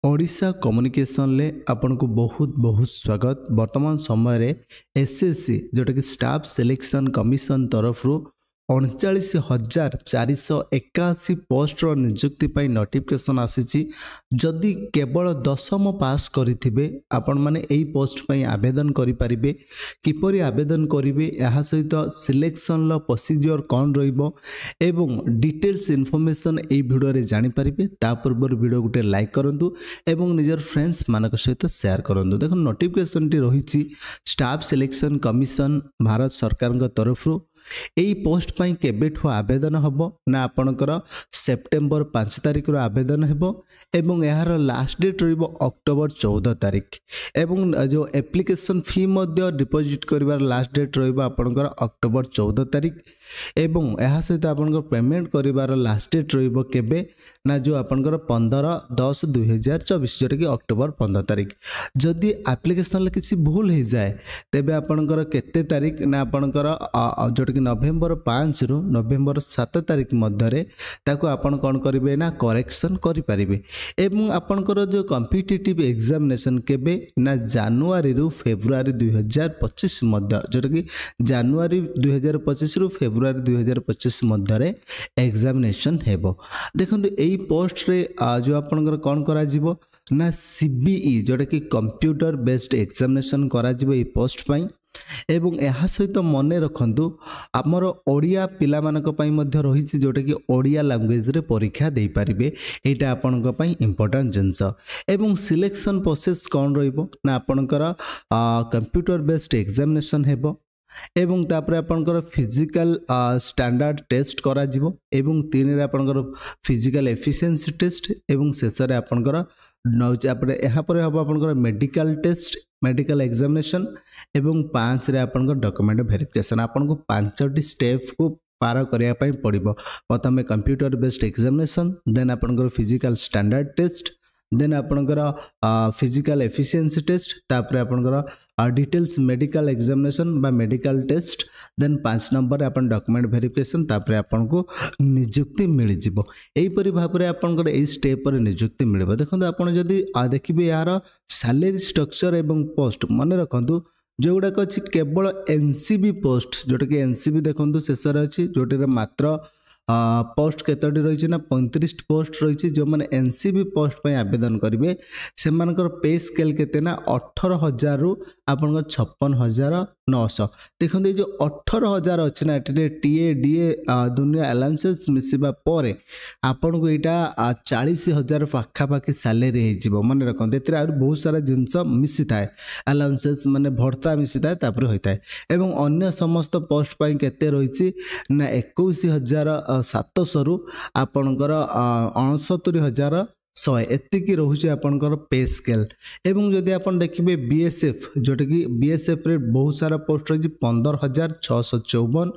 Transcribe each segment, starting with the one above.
Odisha communication ले आपन को बहुत बहुत स्वागत। वर्तमान समय रे एसएससी जोटा कि स्टाफ सिलेक्शन कमिशन तरफ 39,481 पोस्ट नियुक्ति पर नोटिफिकेशन आसी। जदि केवल 10म पास करिथिबे आपण माने एई पोस्ट पर आवेदन करि परिबे। किपरि आवेदन करिवे एहा सहित सिलेक्शन लो प्रोसीजर कोन रहिबो एवं डिटेल्स इन्फॉर्मेशन एई वीडियो रे जानि परिबे। ता पूर्व वीडियो गुटे लाइक करंतु एवं निजर फ्रेंड्स मानक सहित शेयर करंतु। देखो नोटिफिकेशन टी रहिछि स्टाफ सिलेक्शन कमिशन भारत सरकार तरफ एई पोस्ट पाई केबेठु आवेदन हबो ना आपनकर सेप्टेम्बर 5 तारिख रो आवेदन हेबो एवं यार लास्ट डेट रहिबो अक्टोबर 14 तारिख एवं जो एप्लिकेशन फी मध्ये डिपॉजिट करिवार लास्ट डेट रहिबो आपनकर अक्टोबर 14 तारिख एवं यहा सहित आपनकर पेमेंट करिवार लास्ट डेट रहिबो केबे ना जो आपनकर 15/10/2024 जोटा कि अक्टोबर 15 तारिख। जदि एप्लिकेशन ले किसी भूल हो जाए तेबे आपनकर केते तारिख ना आपनकर जोटा कि नवेम्बर 5 रु नवेम्बर 7 तारिख मध्य ताको आपण कौन करेंगे ना करेक्शन करें। एवं आपनकर जो कॉम्पिटिटिव एग्जामिनेशन केबे ना जनवरी रु फेब्रुआरी 2025 मध्य जोटा कि जनवरी 2025 रु फेब्रुआरी 2025 मध्य एग्जामिनेशन हेबो। देखंतु एई पोस्ट रे जो आपनकर कौन करा जिवो ना सीबीई जोटा कि कंप्यूटर बेस्ड एग्जामिनेशन करा जिवो एई पोस्ट पाई एवं यह सहित मन रखु आमर ओडिया पिला मानक पई मध्य रही जोटा कि ओडिया लैंग्वेज रे परीक्षा दे पारिबे। एटा आपनक पई इंपोर्टेंट जिंस एवं सिलेक्शन प्रोसेस कौन रहिबो ना आपनकर कंप्यूटर बेस्ड एग्जामिनेशन हेबो एवं तापर आपनकर फिजिकल स्टैंडर्ड टेस्ट करा जिवो एवं 3 रे आपनकर फिजिकल एफिशिएंसी टेस्ट एवं शेष रे आपनकर यहाँ पर हम आपनकर मेडिकल टेस्ट मेडिकल एग्जामिनेशन एवं 5 रे आपनकर डॉक्यूमेंट वेरिफिकेशन। आपनको 5टी स्टेप को पार करिया पई पड़िबो। प्रथम कंप्यूटर बेस्ड एग्जामिनेशन देन आपनकर फिजिकल स्टैंडर्ड टेस्ट देन आपनकर फिजिकल एफिशिएंसी टेस्ट तापर आपनकर डिटेल्स मेडिकल एग्जामिनेशन बा मेडिकल टेस्ट देन 5 नंबर आपन डॉक्यूमेंट वेरिफिकेशन तापर आपनको नियुक्ति मिल जिवो। एई परि भाबरे आपनकर एई स्टेप पर नियुक्ति मिलबो। देखंतु आपन जदी देखिबे यार सैलरी स्ट्रक्चर एवं पोस्ट मन रखंतु जो गुडाक अछि केवल एनसीबी पोस्ट जोटा कि एनसीबी देखंतु शेष रे अछि जोटे मात्र पोस्ट केतोटी रही ना 35 पोस्ट रही जो मैंने एनसीबी पोस्ट पर आवेदन करेंगे से पे स्केल केते ना 18,000 रु आपन 56,900। देखो ये जो 18,000 अच्छे ना टीए डीए दुनिया अलाउंसेस मिसवा पर आपन को यहाँ 40,000 पाखापाखि सैलरी हो मन रखते ए बहुत सारा जिनस मिसी थाए अलाउंसेस माने भर्ता मिसी थाए तापर होता है एवं अन्य समस्त पोस्ट पर केते रही ना 21,700 रु आपनकर 69,100 एतिकी रोचे आपनकर पे स्केल। एवं जदि आपन देखिबे बीएसएफ जोटा कि बीएसएफ रे बहुत सारा पोस्ट रही 15,654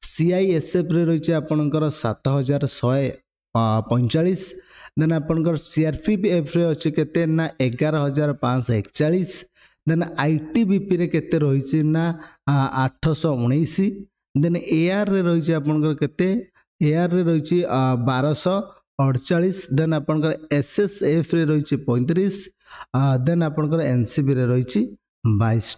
सीआईएसएफ रे रही आपनकर 7,145 देन आपनकर सीआरपीएफ रे अछि केते ना 11,541 देन आईटीबीपी रे केते रही ना 819 देन एआर रे रही आपनकर केते एआर रे रही 1248 देन आपनकर एसएसएफ रे रही 35 देन आपनकर एनसीबी रे रही 22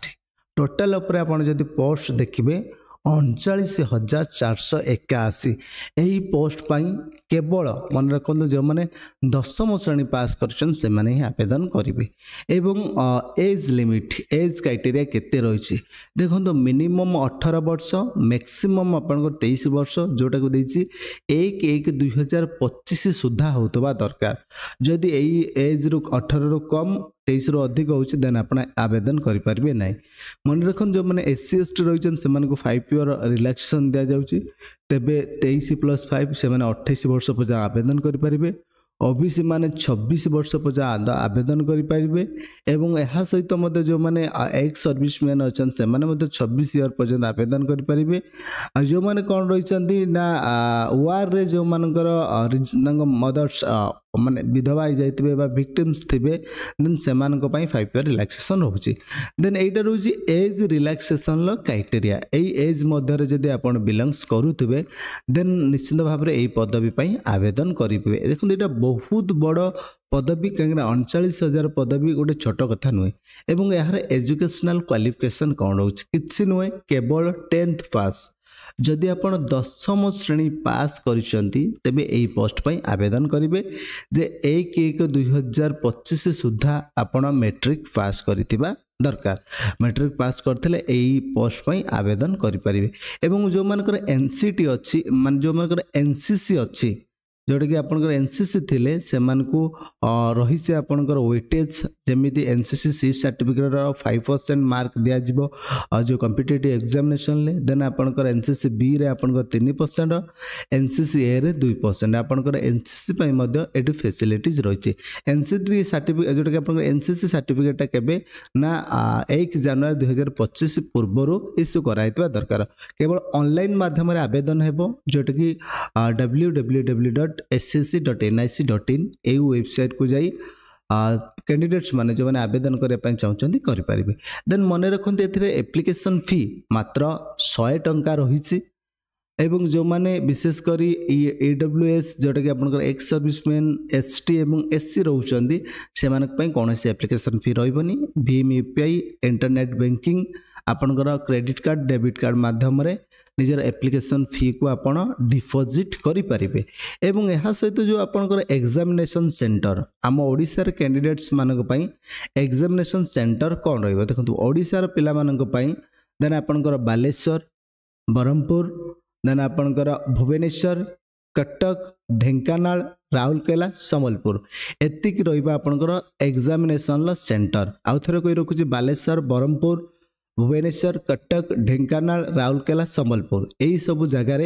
टोटल ऊपर आपन जदि पोस्ट देखिबे 39,481 यही पोस्ट पाई केवल मन रखु जो मैंने 10म श्रेणी पास कर आवेदन करेंगे। एवं एज लिमिट एज क्राइटेरिया केते रही देखो मिनिमम 18 वर्ष मैक्सिमम आपन 23 वर्ष जोटा को 1/1/2025 सुधा होता दरकार। जदि यही एज रु 18 रु कम 23 रु अधिक होची देन आपण आवेदन करि परिबे नै। मन रखन जो माने एससी एसटी रहिचन से माने को 5 ईयर रिलैक्सेशन दिया जाउची तेबे 23+5 से माने 28 वर्ष पर्यंत आवेदन करि परिबे। ओबीसी माने 26 वर्ष पर्यंत आवेदन करि परिबे एवं एहा सहित मते जो माने एक्स सर्विसमैन अछन से माने मते 26 ईयर पर्यंत आवेदन करि परिबे। जो माने कोन रहिचंती ना वार रे जो मानकर मदर्स माने विधवा हो जाइए विक्टिम्स थे देन से 5 ईयर रिलैक्सेशन रोचे देन एटा रोचे एज रिलैक्सेशन क्राइटेरिया यही एज मध्य जदि आप बिलंग्स करुवे देन निश्चित भाव में यही पदवी आवेदन करेंगे देखो यहाँ बहुत बड़ पदवी कहीं 39,000 पदवी गोटे छोट कथा नुहे एवं यार एजुकेशनल क्वालिफिकेशन कौन रोचे किसी नुहे केवल 10th पास जदि आप 10th श्रेणी पास करिसेंती तेबे एई पोस्ट पई आवेदन करिवे जे 1/1/2025 सुधा आपण मैट्रिक पास करितिबा दरकार मैट्रिक पास करथिले एई पोस्ट पई आवेदन करि परिवे एवं जो मानकर एनसीटी अछि मान जो मानकर एनसीसी अछि जोटा कि आपनकर एनसीसी थिले सेमान को रही से आपनकर वेटेज जेमिति एनसीसी सी सर्टिफिकेट 5% मार्क दिया जिवो जो कॉम्पिटिटिव एग्जामिनेशन ले देन आपनकर एनसीसी बी रे आपनकर 3% एनसीसी ए रे 2% आपनकर एनसीसी पई मध्य एटू फैसिलिटीज रहिছে एनसीसी सर्टिफिकेट जोटा कि आपनकर एनसीसी सर्टिफिकेट टा ना 1 जनवरी 2025 पूर्वरु इश्यू कराइतबा दरकार केवल ऑनलाइन माध्यम रे आवेदन हेबो जोटा कि www.scc.nic.in ए वेबसाइट को जाई कैंडिडेट्स माने जो माने आवेदन करने ପାଇଁ चाहउछंती करि परिबे देन मने रखंते एथिरे एप्लिकेशन फी मात्र 100 टंका रहिछि एवं जो माने विशेष करी AWS जोटा कि आपनकर एक्स सर्विसमैन एसटी एवं एससी रहउछंती सेमानक पई कोनोसी एप्लिकेशन फी रहइबनी भीम यूपीआई इंटरनेट बैंकिंग आपनकर क्रेडिट कार्ड डेबिट कार्ड माध्यम रे निजर एप्लिकेशन फी को आपण डिपोजिट करि परिबे एवं एहा सहित जो आपनकर एग्जामिनेशन सेंटर आम ओडिसा रे कैंडिडेट्स मानक पई एग्जामिनेशन सेंटर कोन रहइबो देखंतु ओडिसा रे पिला मानक पई देन आपनकर बालेश्वर बरहमपुर देन आपनकर भुवनेश्वर कटक ढेंकानाल राउरकेला संबलपुर एतिक रहिबा आपनकर एग्जामिनेशन सेंटर आउ थरे कोइ रखुची बालेश्वर बरहमपुर भुवनेश्वर कटक ढेंकानाल राउरकेला संबलपुर यही सब जगार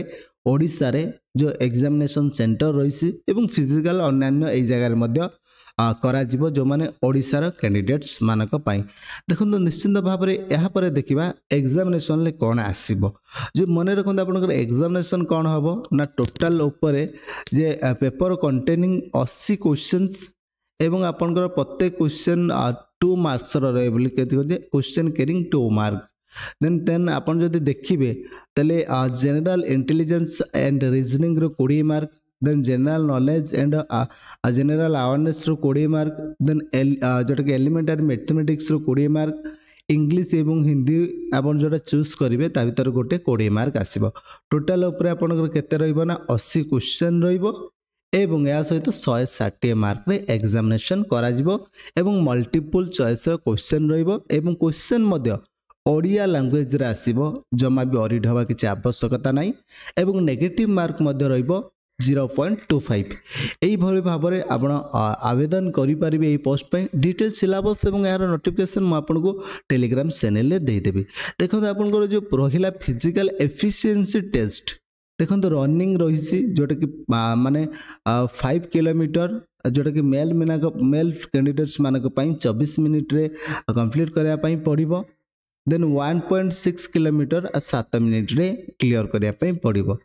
ओडिशा रे जो एग्जामिनेशन सेंटर रही एवं फिजिकल अन्य यही जगार करा जिवो जो माने ओडिशा रो कैंडिडेट्स मानक पई देखंतु निश्चित भाव में यहाँ पर देखिबा एग्जामिनेशन ले कोन आसीबो जो मने रखंतु आपनकर एग्जामिनेशन कोन हबो ना टोटल ऊपर जे पेपर कंटेनिंग 80 क्वेश्चंस एवं आपनकर प्रत्येक क्वेश्चन 2 मार्क्स रहे बोली कहते क्वेश्चन कैरिंग 2 मार्क देन आपन जदि देखिबे तले जनरल इंटेलिजेंस एंड रीजनिंग रो 20 mark then general knowledge and general awareness रो 20 मार्क देन जोटा कि एलिमेंटरी मैथमेटिक्स रो 20 मार्क इंग्लिश एवं हिंदी आपन जोटा चूज करिवे ता भीतर गोटे 20 मार्क आसीबो टोटल ऊपर आपनकर केते रहइबो ना 80 क्वेश्चन रहइबो एवं या सहित 160 मार्क रे एग्जामिनेशन करा जिवो एवं मल्टीपल चॉइस रो क्वेश्चन रहइबो एवं क्वेश्चन मध्य ओडिया लैंग्वेज रे आसीबो जमा भी ऑडिट हवा किछि आवश्यकता नाही एवं नेगेटिव मार्क मध्य रहइबो 0.25 एई भली भाव में आपण आवेदन करि परिबे एई पोस्ट पे डिटेल सिलेबस एवं यार नोटिफिकेशन म आपन को टेलीग्राम चैनल ले दे देबी देखो आपन को जो रहिला फिजिकल एफिशिएंसी टेस्ट देखो रनिंग रही जोटा कि माने 5 किलोमीटर जोटा कि मेल कैंडिडेट्स मानक 24 मिनिट रे कंप्लीट करया पई पड़िबो देन 1.6 किलोमीटर 7 मिनिट रे क्लियर करया पई पड़िबो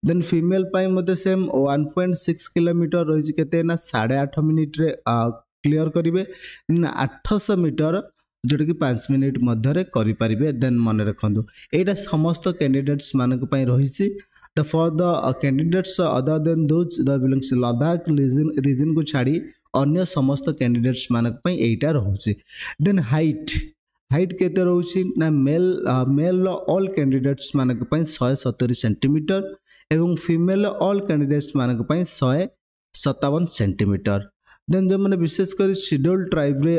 देन फीमेल पाई मते सेम 1.6 किलोमीटर रही केते ना 8.5 मिनिट रे क्लियर करिवे 800 मीटर जोटा कि 5 मिनिट मध्य रे करि परिबे देन मन रखंदु एटा समस्त कैंडिडेट्स मानक पई रहिछि for the candidates other than those that belongs to Ladakh region को छाड़ी अन्य समस्त कैंडिडेट्स मानक पई एटा रहउछि देन हाइट केते रहउछि ना मेल ऑल कैंडिडेट्स मानक पई 170 सेंटीमीटर एवं फीमेल ऑल कैंडिडेट्स मानक पई 157 सेंटीमीटर देन जो मैंने विशेष कर शेड्यूल ट्राइब रे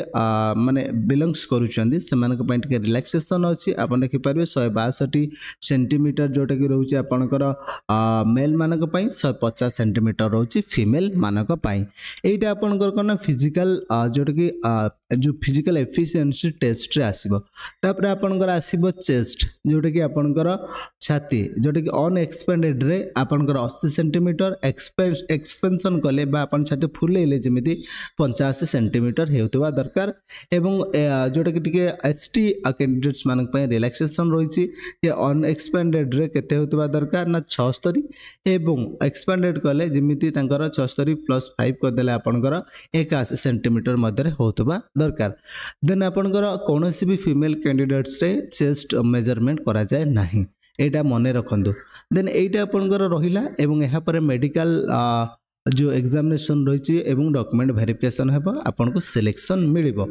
माने बिलोंग्स करूछंदी से मानक पई के रिलैक्सेशन अछि आपन देखि परबे 162 सेंटीमीटर जोटा कि रहउछि आपनकर मेल मानक पई 150 सेंटीमीटर रहउछि फीमेल मानक पई एटा आपनकर कोन फिजिकल जोटा कि जो फिजिकल एफिशिएंसी टेस्ट रे आसीबो तापर आपनकर आसीबो चेस्ट जोटा कि आपनकर छाती जोटा कि अनएक्सपेंडेड रे आपनकर 80 सेंटीमीटर एक्सपेंशन कले बा आपन छाती फुलेले जेमिति 85 सेंटीमीटर हेउतबा दरकार एवं जोटा कि टिके एचटी कैंडिडेट्स मानक पय रिलैक्सेशन रहिछि ये अनएक्सपेंडेड रे केते हेउतबा दरकार ना 76 एवं एक्सपेंडेड कले जेमिति तांकर 76 + 5 कर देले आपनकर 81 सेंटीमीटर मध्य होतबा दरकार। देन आपनकर कोनोसी भी फीमेल कैंडिडेट्स रे चेस्ट मेजरमेंट करा जाय नाही एटा मने रखंदु। देन एटा आपनकर रहिला एवं एहा पर मेडिकल जो एग्जामिनेशन रही एवं डॉक्यूमेंट वेरिफिकेशन हेबो आपनको सिलेक्शन मिलिबो।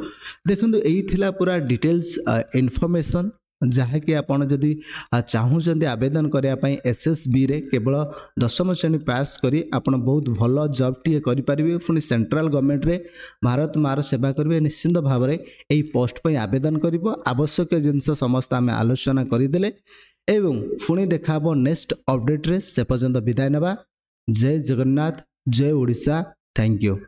देखंदु एही थिला पूरा डिटेल्स इन्फॉर्मेशन जहाँ कि आपन जदि चाहूचंदी आवेदन करिया पई एसएसबी रे केवल 10वीं श्रेणी पास करी आपन बहुत भलो जॉब टी करि परिबे पुनी सेंट्रल गवर्नमेंट रे भारत मार सेवा करिवे निश्चित भाव में एही पोस्ट पई आवेदन करिवो। आवश्यक जिंस समस्त आमे आलोचना करिदेले एवं पुणी देखाबो नेक्स्ट अपडेट रे। से पर्यंत विदाय नबा। जय जगन्नाथ, जय ओडिशा, थैंक यू।